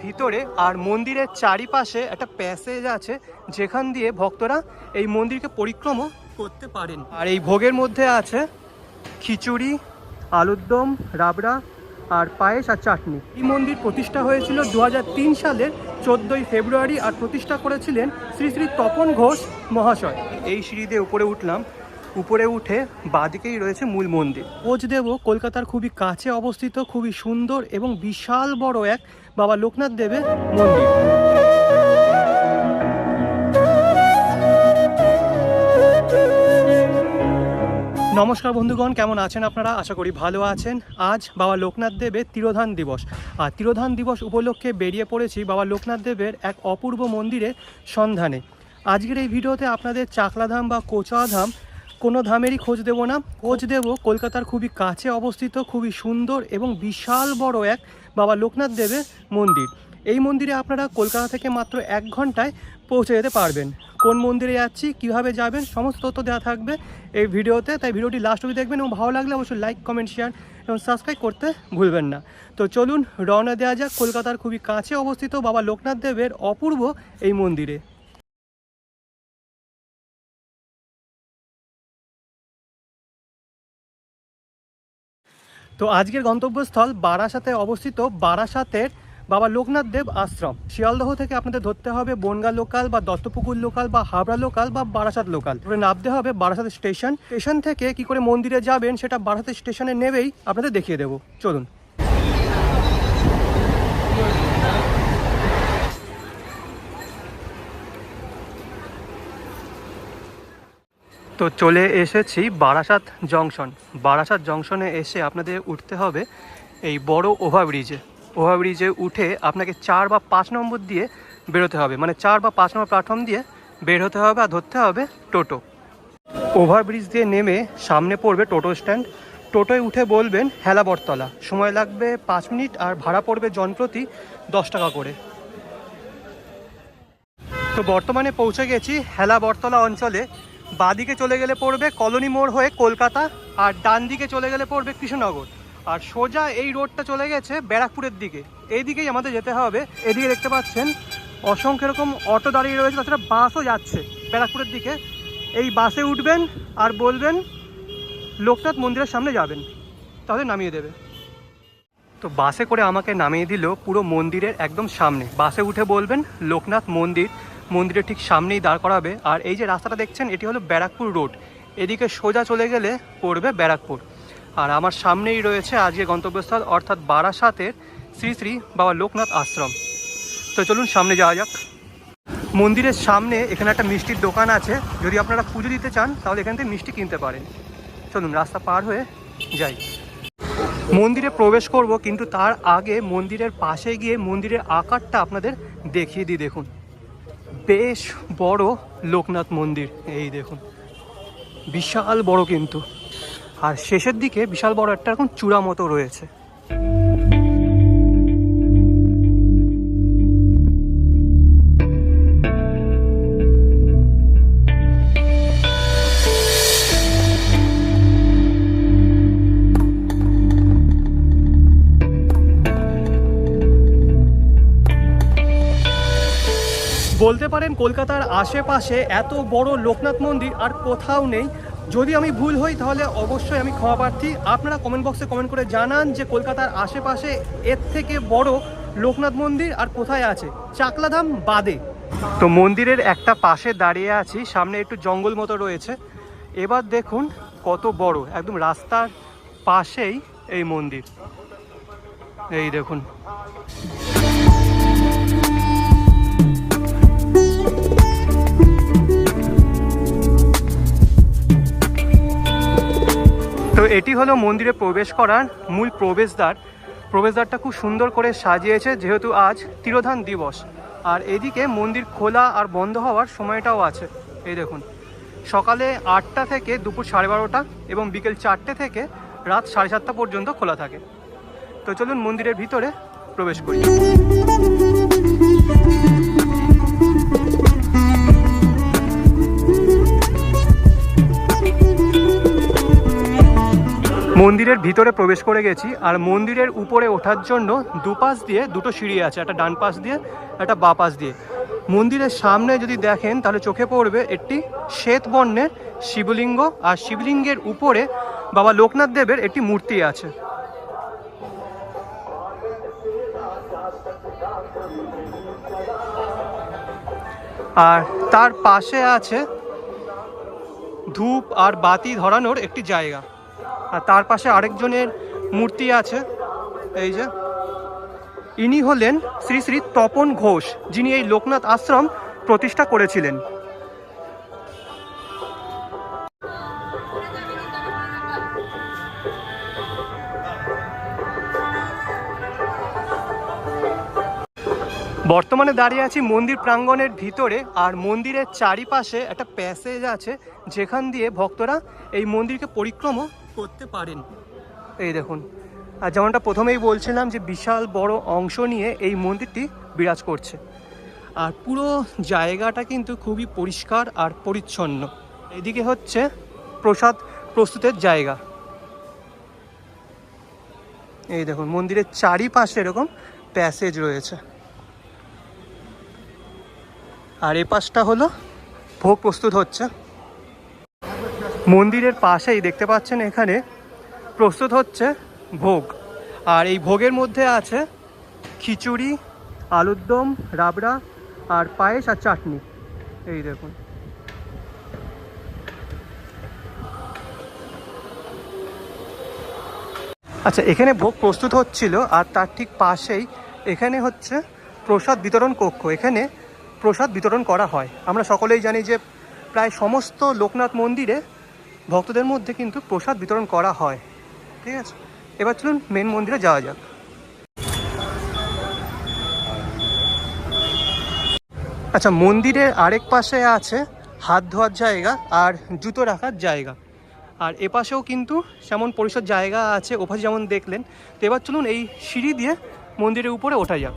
ভিতরে আর মন্দিরের চারিপাশে একটা প্যাসেজ আছে যেখান দিয়ে ভক্তরা এই মন্দিরকে পরিক্রমা করতে পারেন। আর এই ভোগের মধ্যে আছে খিচুড়ি, আলুর দম, রাবড়া আর পায়েস আর চাটনি। এই মন্দির প্রতিষ্ঠা হয়েছিল 2003 সালের 14ই ফেব্রুয়ারি আর প্রতিষ্ঠা করেছিলেন শ্রী শ্রী তপন ঘোষ মহাশয়। এই সিঁড়ি দিয়ে উপরে উঠলাম, উপরে উঠে বাঁদিকেই রয়েছে মূল মন্দির। কোচদেব কলকাতার খুবই কাছে অবস্থিত, খুবই সুন্দর এবং বিশাল বড় এক বাবা লোকনাথ দেবের মন্দির। নমস্কার বন্ধুগণ, কেমন আছেন আপনারা? আশা করি ভালো আছেন। আজ বাবা লোকনাথ দেবের তিরোধান দিবস, আর তিরোধান দিবস উপলক্ষে বেরিয়ে পড়েছি বাবা লোকনাথ দেবের এক অপূর্ব মন্দিরের সন্ধানে। আজকের এই ভিডিওতে আপনাদের চাকলাধাম বা কোচাধাম কোনো ধামেরই খোঁজ দেব না। খোঁজ দেব কলকাতার খুবই কাছে অবস্থিত, খুবই সুন্দর এবং বিশাল বড় এক বাবা লোকনাথ দেবের মন্দির। এই মন্দিরে আপনারা কলকাতা থেকে মাত্র 1 ঘন্টায় পৌঁছে যেতে পারবেন। কোন মন্দিরে যাচ্ছি, কিভাবে যাবেন, সমস্ত তথ্য দেওয়া থাকবে এই ভিডিওতে, তাই ভিডিওটি লাস্ট অবধি দেখবেন এবং ভালো লাগলে অবশ্যই লাইক, কমেন্ট, শেয়ার এবং সাবস্ক্রাইব করতে ভুলবেন না। তো চলুন রওনা দেওয়া যাক কলকাতার খুবই কাছে অবস্থিত বাবা লোকনাথ দেবের অপূর্ব এই মন্দিরে। তো আজকের গন্তব্যস্থল বারাসাতে অবস্থিত বারাসাতের বাবা লোকনাথ দেব আশ্রম। শিয়ালদহ থেকে আপনাদের ধরতে হবে বনগা লোকাল বা দত্তপুকুর লোকাল বা হাবড়া লোকাল বা বারাসাত লোকাল, ধরে নামতে হবে বারাসাত স্টেশন। স্টেশন থেকে কি করে মন্দিরে যাবেন সেটা বারাসাত স্টেশনে নেবেই আপনাদের দেখিয়ে দেবো। চলুন। তো চলে এসেছি বারাসাত জংশন। বারাসাত জংশনে এসে আপনাদের উঠতে হবে এই বড় ওভারব্রিজে। ওভারব্রিজে উঠে আপনাকে 4 বা 5 নম্বর দিয়ে বেরোতে হবে, মানে 4 বা 5 নম্বর প্ল্যাটফর্ম দিয়ে বের হতে হবে আর ধরতে হবে টোটো। ওভারব্রিজ দিয়ে নেমে সামনে পড়বে টোটো স্ট্যান্ড। টোটোয় উঠে বলবেন হেলা বটতলা, সময় লাগবে 5 মিনিট আর ভাড়া পড়বে জনপ্রতি 10 টাকা করে। তো বর্তমানে পৌঁছে গেছি হেলা বটতলা অঞ্চলে। বাঁদিকে চলে গেলে পড়বে কলোনি মোড় হয়ে কলকাতা, আর ডান দিকে চলে গেলে পড়বে কৃষ্ণনগর, আর সোজা এই রোডটা চলে গেছে ব্যারাকপুরের দিকে। এই দিকেই আমাদের যেতে হবে। এদিকে দেখতে পাচ্ছেন অসংখ্য এরকম অটো দাঁড়িয়ে রয়েছে, তাছাড়া বাসও যাচ্ছে ব্যারাকপুরের দিকে। এই বাসে উঠবেন আর বলবেন লোকনাথ মন্দিরের সামনে যাবেন, তাহলে নামিয়ে দেবে। তো বাসে করে আমাকে নামিয়ে দিল পুরো মন্দিরের একদম সামনে। বাসে উঠে বলবেন লোকনাথ মন্দির, মন্দিরের ঠিক সামনেই দাঁড় করাবে। আর এই যে রাস্তাটা দেখছেন এটি হলো ব্যারাকপুর রোড, এদিকে সোজা চলে গেলে পড়বে ব্যারাকপুর। আর আমার সামনেই রয়েছে আজকে গন্তব্যস্থল, অর্থাৎ বারাসাতের শ্রী শ্রী বাবা লোকনাথ আশ্রম। তো চলুন সামনে যাওয়া যাক। মন্দিরের সামনে এখানে একটা মিষ্টির দোকান আছে, যদি আপনারা পুজো দিতে চান তাহলে এখান থেকে মিষ্টি কিনতে পারেন। চলুন রাস্তা পার হয়ে যাই। মন্দিরে প্রবেশ করব, কিন্তু তার আগে মন্দিরের পাশে গিয়ে মন্দিরের আকারটা আপনাদের দেখিয়ে দিই। দেখুন বেশ বড় লোকনাথ মন্দির, এই দেখুন বিশাল বড় কিন্তু। আর শেষের দিকে বিশাল বড় একটা এরকম চূড়া মতো রয়েছে। বলতে পারেন কলকাতার আশেপাশে এত বড় লোকনাথ মন্দির আর কোথাও নেই। যদি আমি ভুল হই তাহলে অবশ্যই আমি ক্ষমা প্রার্থী। আপনারা কমেন্ট বক্সে কমেন্ট করে জানান যে কলকাতার আশেপাশে এর থেকে বড় লোকনাথ মন্দির আর কোথায় আছে, চাকলাধাম বাদে। তো মন্দিরের একটা পাশে দাঁড়িয়ে আছি, সামনে একটু জঙ্গল মতো রয়েছে। এবার দেখুন কত বড়, একদম রাস্তার পাশেই এই মন্দির, এই দেখুন। তো এটি হলো মন্দিরে প্রবেশ করার মূল প্রবেশদ্বার। প্রবেশদ্বারটা খুব সুন্দর করে সাজিয়েছে, যেহেতু আজ তিরোধান দিবস। আর এদিকে মন্দির খোলা আর বন্ধ হওয়ার সময়টাও আছে। এই দেখুন সকালে 8টা থেকে দুপুর 12:30 এবং বিকেল 4টে থেকে রাত 7:30 পর্যন্ত খোলা থাকে। তো চলুন মন্দিরের ভিতরে প্রবেশ করি। মন্দিরের ভিতরে প্রবেশ করে গেছি, আর মন্দিরের উপরে ওঠার জন্য দুপাশ দিয়ে দুটো সিঁড়ি আছে, একটা ডান পাশ দিয়ে একটা বাঁ পাশ দিয়ে। মন্দিরের সামনে যদি দেখেন তাহলে চোখে পড়বে একটি শ্বেত বর্ণের শিবলিঙ্গ, আর শিবলিঙ্গের উপরে বাবা লোকনাথ দেবের একটি মূর্তি আছে। আর তার পাশে আছে ধূপ আর বাতি ধরানোর একটি জায়গা, আর তার পাশে আরেকজনের মূর্তি আছে। এই যে ইনি হলেন শ্রী শ্রী তপন ঘোষ, যিনি এই লোকনাথ আশ্রম প্রতিষ্ঠা করেছিলেন। বর্তমানে দাঁড়িয়ে আছি মন্দির প্রাঙ্গণের ভিতরে, আর মন্দিরের চারিপাশে একটা প্যাসেজ আছে যেখান দিয়ে ভক্তরা এই মন্দিরকে পরিক্রমা করতে পারেন। এই দেখুন, আর যেমনটা প্রথমেই বলছিলাম যে বিশাল বড় অংশ নিয়ে এই মন্দিরটি বিরাজ করছে, আর পুরো জায়গাটা কিন্তু খুবই পরিষ্কার আর পরিচ্ছন্ন। এদিকে হচ্ছে প্রসাদ প্রস্তুতের জায়গা। এই দেখুন, মন্দিরের চারিপাশে এরকম প্যাসেজ রয়েছে, আর এ পাশটা হলো ভোগ প্রস্তুত হচ্ছে। মন্দিরের পাশেই দেখতে পাচ্ছেন এখানে প্রস্তুত হচ্ছে ভোগ, আর এই ভোগের মধ্যে আছে খিচুড়ি, আলুর দম, রাবড়া আর পায়েস আর চাটনি। এই দেখুন, আচ্ছা এখানে ভোগ প্রস্তুত হচ্ছিল, আর তার ঠিক পাশেই এখানে হচ্ছে প্রসাদ বিতরণ কক্ষ। এখানে প্রসাদ বিতরণ করা হয়। আমরা সকলেই জানি যে প্রায় সমস্ত লোকনাথ মন্দিরে ভক্তদের মধ্যে কিন্তু প্রসাদ বিতরণ করা হয়। ঠিক আছে, এবার চলুন মেন মন্দিরে যাওয়া যাক। আচ্ছা, মন্দিরের আরেক পাশে আছে হাত ধোয়ার জায়গা আর জুতো রাখার জায়গা, আর এপাশেও কিন্তু যেমন পরিসর জায়গা আছে, ওপাশে যেমন দেখলেন। তো এবার চলুন এই সিঁড়ি দিয়ে মন্দিরের উপরে ওঠা যাক।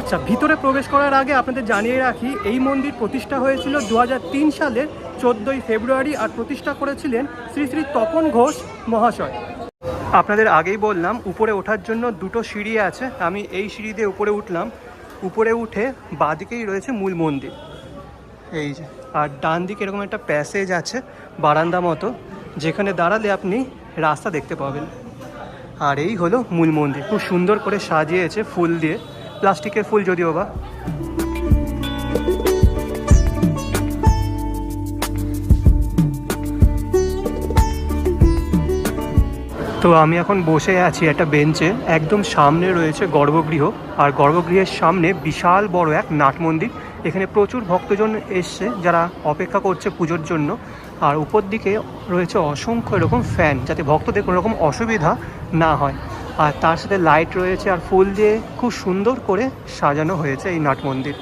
আচ্ছা, ভিতরে প্রবেশ করার আগে আপনাদের জানিয়ে রাখি এই মন্দির প্রতিষ্ঠা হয়েছিল 2003 সালের 14ই ফেব্রুয়ারি, আর প্রতিষ্ঠা করেছিলেন শ্রী শ্রী তপন ঘোষ মহাশয়। আপনাদের আগেই বললাম উপরে ওঠার জন্য দুটো সিঁড়ি আছে, আমি এই সিঁড়ি দিয়ে উপরে উঠলাম। উপরে উঠে বাঁদিকেই রয়েছে মূল মন্দির, এই যে। আর ডান দিকে এরকম একটা প্যাসেজ আছে বারান্দা মতো, যেখানে দাঁড়ালে আপনি রাস্তা দেখতে পাবেন। আর এই হলো মূল মন্দির, খুব সুন্দর করে সাজিয়েছে ফুল দিয়ে, প্লাস্টিকের ফুল যদিও বা। তো আমি এখন বসে আছি একটা বেঞ্চে, একদম সামনে রয়েছে গর্ভগৃহ, আর গর্ভগৃহের সামনে বিশাল বড় এক নাট মন্দির। এখানে প্রচুর ভক্তজন এসছে যারা অপেক্ষা করছে পুজোর জন্য, আর উপর দিকে রয়েছে অসংখ্য এরকম ফ্যান, যাতে ভক্তদের কোনো রকম অসুবিধা না হয়। আর তার সাথে লাইট রয়েছে, আর ফুল দিয়ে খুব সুন্দর করে সাজানো হয়েছে এই নাট মন্দির।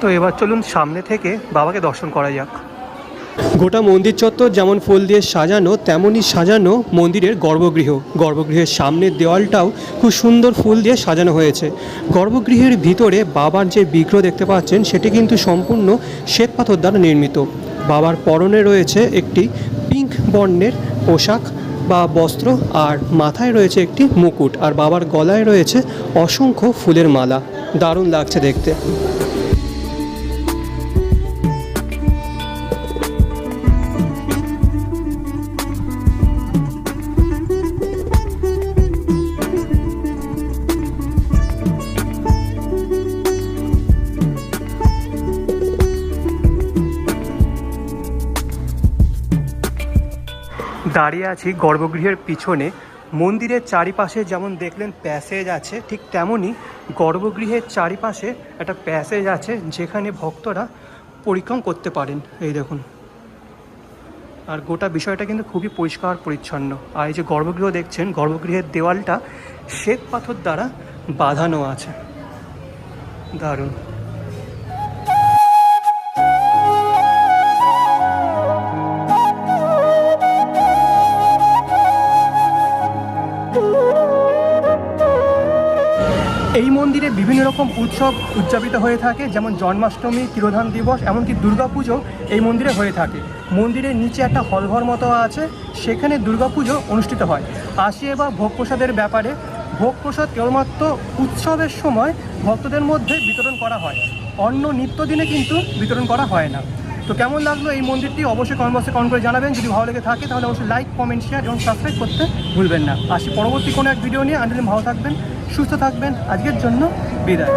তো এবার চলুন সামনে থেকে বাবাকে দর্শন করা যাক। গোটা মন্দির চত্বর যেমন ফুল দিয়ে সাজানো, তেমনই সাজানো মন্দিরের গর্ভগৃহ। গর্ভগৃহের সামনের দেওয়ালটাও খুব সুন্দর ফুল দিয়ে সাজানো হয়েছে। গর্ভগৃহের ভিতরে বাবার যে বিগ্রহ দেখতে পাচ্ছেন সেটি কিন্তু সম্পূর্ণ শ্বেত পাথর দ্বারা নির্মিত। বাবার পরনে রয়েছে একটি পিঙ্ক বর্ণের পোশাক বা বস্ত্র, আর মাথায় রয়েছে একটি মুকুট, আর বাবার গলায় রয়েছে অসংখ্য ফুলের মালা। দারুণ লাগছে দেখতে। দাঁড়িয়ে আছি গর্ভগৃহের পিছনে মন্দিরের চারিপাশে যেমন দেখলেন প্যাসেজ আছে, ঠিক তেমনই গর্ভগৃহের চারিপাশে একটা প্যাসেজ আছে যেখানে ভক্তরা পরিক্রম করতে পারেন। এই দেখুন, আর গোটা বিষয়টা কিন্তু খুবই পরিষ্কার পরিচ্ছন্ন। আর এই যে গর্ভগৃহ দেখছেন, গর্ভগৃহের দেওয়ালটা শ্বেত পাথর দ্বারা বাঁধানো আছে, দারুণ। এই মন্দিরে বিভিন্ন রকম উৎসব উদযাপিত হয়ে থাকে, যেমন জন্মাষ্টমী, তিরোধান দিবস, এমনকি দুর্গাপুজো এই মন্দিরে হয়ে থাকে। মন্দিরের নিচে একটা হলঘর মতো আছে, সেখানে দুর্গাপুজো অনুষ্ঠিত হয়। আসি এবার ভোগ প্রসাদের ব্যাপারে। ভোগ প্রসাদ কেবলমাত্র উৎসবের সময় ভক্তদের মধ্যে বিতরণ করা হয়, অন্য নিত্যদিনে কিন্তু বিতরণ করা হয় না। তো কেমন লাগলো এই মন্দিরটি অবশ্যই কমেন্ট বক্সে কমেন্ট করে জানাবেন। যদি ভালো লেগে থাকে তাহলে অবশ্যই লাইক, কমেন্ট, শেয়ার এবং সাবস্ক্রাইব করতে ভুলবেন না। আসি পরবর্তী কোনো এক ভিডিও নিয়ে। আনটিল ভালো থাকবেন, সুস্থ থাকবেন। আজকের জন্য বিদায়।